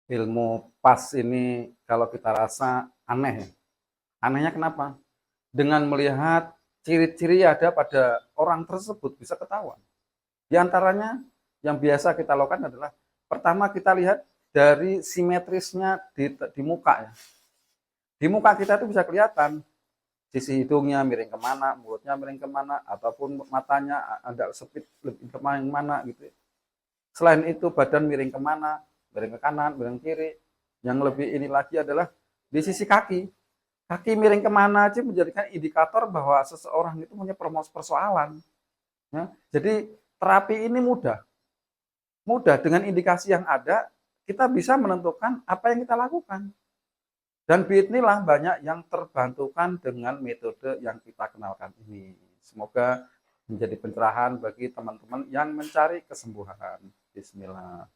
ilmu pas ini kalau kita rasa aneh ya. Anehnya kenapa? Dengan melihat ciri-ciri ada pada orang tersebut bisa ketahuan. Di antaranya yang biasa kita lakukan adalah pertama kita lihat dari simetrisnya di muka ya. Di muka kita itu bisa kelihatan sisi hidungnya miring kemana, mulutnya miring kemana, ataupun matanya agak sempit lebih kemana gitu. Selain itu badan miring kemana, miring ke kanan, miring ke kiri. Yang lebih ini lagi adalah di sisi kaki. Kaki miring kemana aja menjadikan indikator bahwa seseorang itu punya persoalan. Ya. Jadi terapi ini mudah. Mudah dengan indikasi yang ada, kita bisa menentukan apa yang kita lakukan. Dan biidznillah banyak yang terbantukan dengan metode yang kita kenalkan ini. Semoga menjadi pencerahan bagi teman-teman yang mencari kesembuhan. Bismillah.